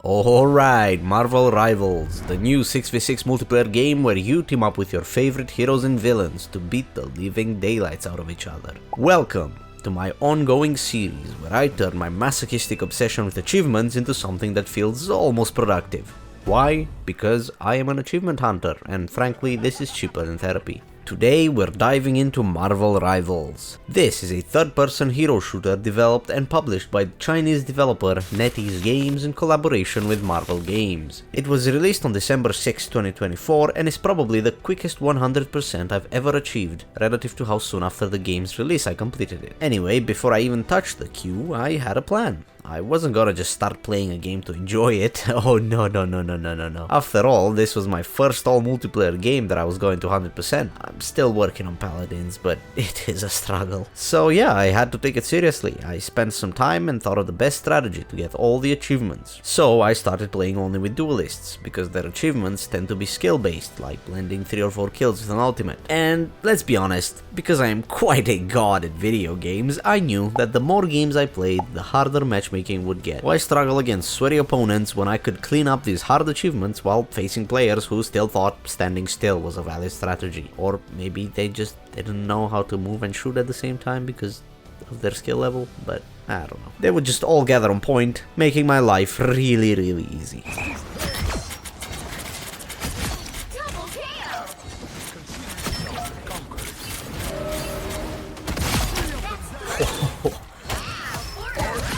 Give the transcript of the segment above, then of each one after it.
Alright, Marvel Rivals, the new 6v6 multiplayer game where you team up with your favorite heroes and villains to beat the living daylights out of each other. Welcome to my ongoing series where I turn my masochistic obsession with achievements into something that feels almost productive. Why? Because I am an achievement hunter, and frankly this is cheaper than therapy. Today we're diving into Marvel Rivals. This is a third-person hero shooter developed and published by Chinese developer NetEase Games in collaboration with Marvel Games. It was released on December 6, 2024 and is probably the quickest 100% I've ever achieved relative to how soon after the game's release I completed it. Anyway, before I even touched the queue, I had a plan. I wasn't gonna just start playing a game to enjoy it. Oh no. After all, this was my first all-multiplayer game that I was going to 100%. I'm still working on Paladins, but it is a struggle. So yeah, I had to take it seriously. I spent some time and thought of the best strategy to get all the achievements. So I started playing only with duelists, because their achievements tend to be skill-based, like blending 3 or 4 kills with an ultimate. And let's be honest, because I am quite a god at video games, I knew that the more games I played, the harder matchmaking would get. Why struggle against sweaty opponents when I could clean up these hard achievements while facing players who still thought standing still was a valid strategy? Or maybe they just didn't know how to move and shoot at the same time because of their skill level, but I don't know. They would just all gather on point, making my life really easy.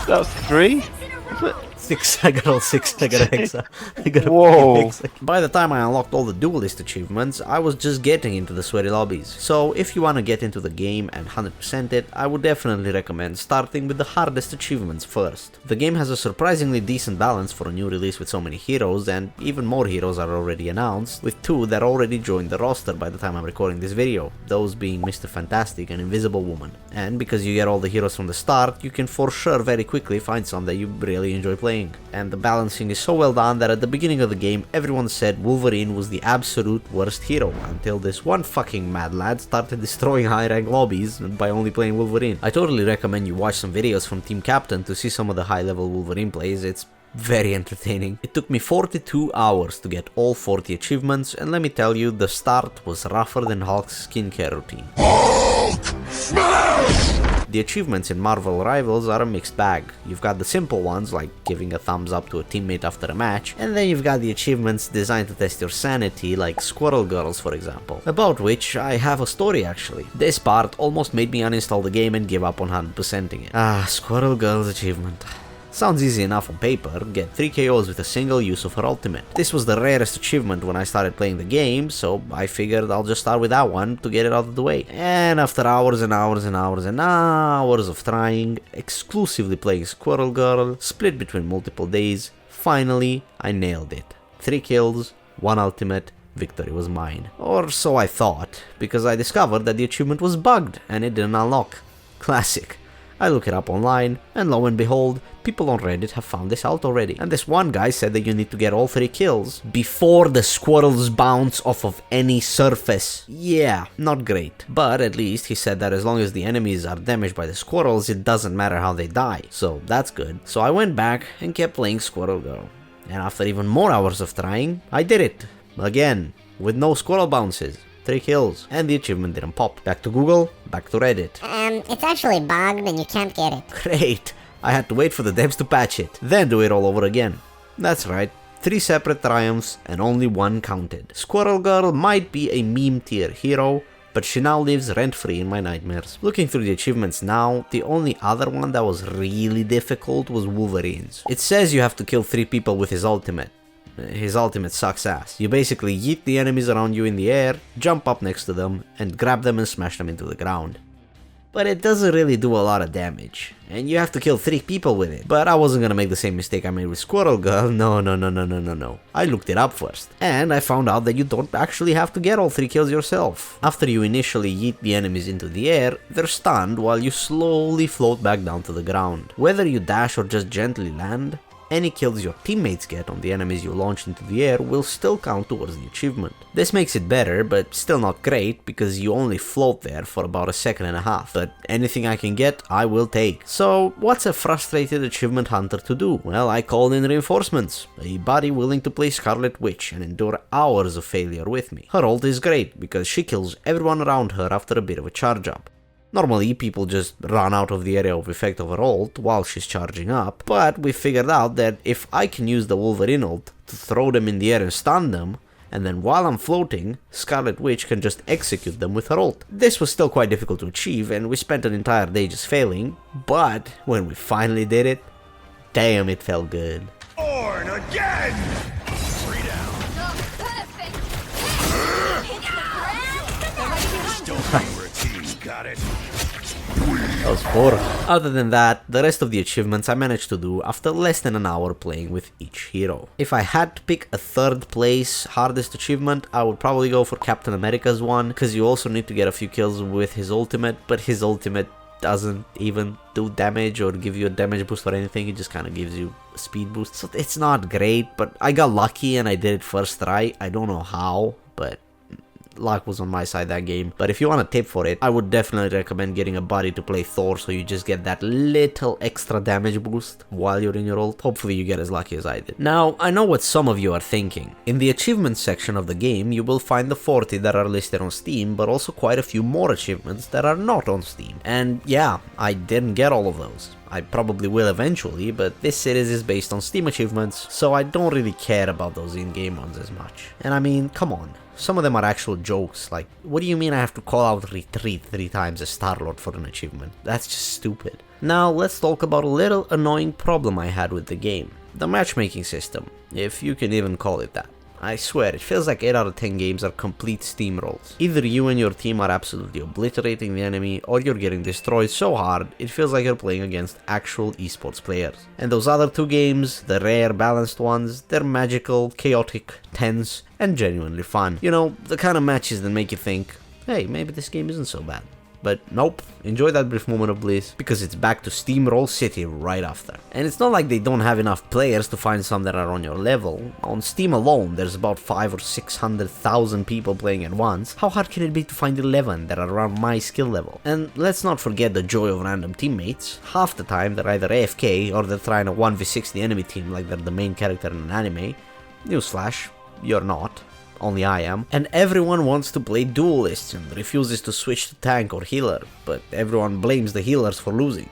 That was 3? 6, I got all 6, I got a hexa. I got a Whoa. hexa. By the time I unlocked all the duelist achievements, I was just getting into the sweaty lobbies. So if you wanna get into the game and 100% it, I would definitely recommend starting with the hardest achievements first. The game has a surprisingly decent balance for a new release with so many heroes, and even more heroes are already announced, with 2 that already joined the roster by the time I'm recording this video, those being Mr. Fantastic and Invisible Woman. And because you get all the heroes from the start, you can for sure very quickly find some that you really enjoy playing. And the balancing is so well done that at the beginning of the game everyone said Wolverine was the absolute worst hero, until this one fucking mad lad started destroying high rank lobbies by only playing Wolverine. I totally recommend you watch some videos from Team Captain to see some of the high level Wolverine plays. It's very entertaining. It took me 42 hours to get all 40 achievements, and let me tell you, the start was rougher than Hulk's skincare routine. Hulk smash! The achievements in Marvel Rivals are a mixed bag. You've got the simple ones, like giving a thumbs up to a teammate after a match, and then you've got the achievements designed to test your sanity, like Squirrel Girls for example, about which I have a story actually. This part almost made me uninstall the game and give up on 100%ing it. Squirrel Girls achievement. Sounds easy enough on paper, get 3 KOs with a single use of her ultimate. This was the rarest achievement when I started playing the game, so I figured I'll just start with that one to get it out of the way. And after hours and hours of trying, exclusively playing Squirrel Girl, split between multiple days, finally I nailed it. 3 kills, 1 ultimate, victory was mine. Or so I thought, because I discovered that the achievement was bugged and it didn't unlock. Classic. I look it up online, and lo and behold, people on Reddit have found this out already. And this one guy said that you need to get all 3 kills before the squirrels bounce off of any surface. Yeah, not great. But at least he said that as long as the enemies are damaged by the squirrels, it doesn't matter how they die. So that's good. So I went back and kept playing Squirrel Girl. And after even more hours of trying, I did it. Again, with no squirrel bounces. 3 kills, and the achievement didn't pop. Back to Google, back to Reddit. It's actually bugged and you can't get it. Great! I had to wait for the devs to patch it, then do it all over again. That's right, 3 separate triumphs and only 1 counted. Squirrel Girl might be a meme tier hero, but she now lives rent-free in my nightmares. Looking through the achievements now, the only other one that was really difficult was Wolverine's. It says you have to kill 3 people with his ultimate. His ultimate sucks ass. You basically yeet the enemies around you in the air, jump up next to them, and grab them and smash them into the ground. But it doesn't really do a lot of damage, and you have to kill 3 people with it. But I wasn't gonna make the same mistake I made with Squirrel Girl, no. I looked it up first, and I found out that you don't actually have to get all 3 kills yourself. After you initially yeet the enemies into the air, they're stunned while you slowly float back down to the ground. Whether you dash or just gently land, any kills your teammates get on the enemies you launch into the air will still count towards the achievement. This makes it better, but still not great, because you only float there for about a second and a half, but anything I can get, I will take. So what's a frustrated achievement hunter to do? Well, I called in reinforcements, a buddy willing to play Scarlet Witch and endure hours of failure with me. Her ult is great, because she kills everyone around her after a bit of a charge up. Normally, people just run out of the area of effect of her ult while she's charging up, but we figured out that if I can use the Wolverine ult to throw them in the air and stun them, and then while I'm floating, Scarlet Witch can just execute them with her ult. This was still quite difficult to achieve, and we spent an entire day just failing, but when we finally did it, damn, it felt good. Born again! 3 down. Still playing for a team, got it? That was 4. Other than that, the rest of the achievements I managed to do after less than an hour playing with each hero. If I had to pick a third place hardest achievement, I would probably go for Captain America's one, because you also need to get a few kills with his ultimate, but his ultimate doesn't even do damage or give you a damage boost or anything, it just kind of gives you a speed boost. So it's not great, but I got lucky and I did it first try. I don't know how, but luck was on my side that game. But if you want a tip for it, I would definitely recommend getting a buddy to play Thor, so you just get that little extra damage boost while you're in your ult. Hopefully you get as lucky as I did. Now, I know what some of you are thinking. In the achievements section of the game, you will find the 40 that are listed on Steam, but also quite a few more achievements that are not on Steam. And yeah, I didn't get all of those. I probably will eventually, but this series is based on Steam achievements, so I don't really care about those in-game ones as much. And I mean, come on. Some of them are actual jokes, like, what do you mean I have to call out retreat 3 times as Star-Lord for an achievement? That's just stupid. Now, let's talk about a little annoying problem I had with the game. The matchmaking system, if you can even call it that. I swear, it feels like 8 out of 10 games are complete steamrolls. Either you and your team are absolutely obliterating the enemy, or you're getting destroyed so hard, it feels like you're playing against actual esports players. And those other 2 games, the rare, balanced ones, they're magical, chaotic, tense, and genuinely fun. You know, the kind of matches that make you think, hey, maybe this game isn't so bad. But nope, enjoy that brief moment of bliss, because it's back to Steamroll City right after. And it's not like they don't have enough players to find some that are on your level. On Steam alone, there's about 500,000 or 600,000 people playing at once. How hard can it be to find 11 that are around my skill level? And let's not forget the joy of random teammates. Half the time they're either AFK or they're trying to 1v6 the enemy team like they're the main character in an anime. Newsflash, you're not. Only I am. And everyone wants to play duelists and refuses to switch to tank or healer, but everyone blames the healers for losing.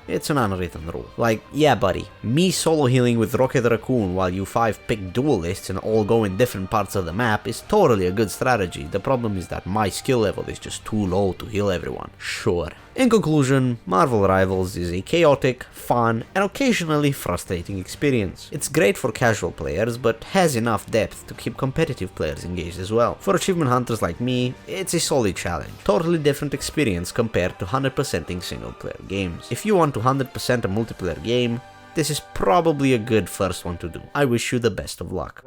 It's an unwritten rule. Like, yeah buddy, me solo healing with Rocket Raccoon while you 5 pick duelists and all go in different parts of the map is totally a good strategy. The problem is that my skill level is just too low to heal everyone. Sure. In conclusion, Marvel Rivals is a chaotic, fun, and occasionally frustrating experience. It's great for casual players, but has enough depth to keep competitive players engaged as well. For achievement hunters like me, it's a solid challenge. Totally different experience compared to 100%ing single player games. If you want to 100% a multiplayer game, this is probably a good first one to do. I wish you the best of luck.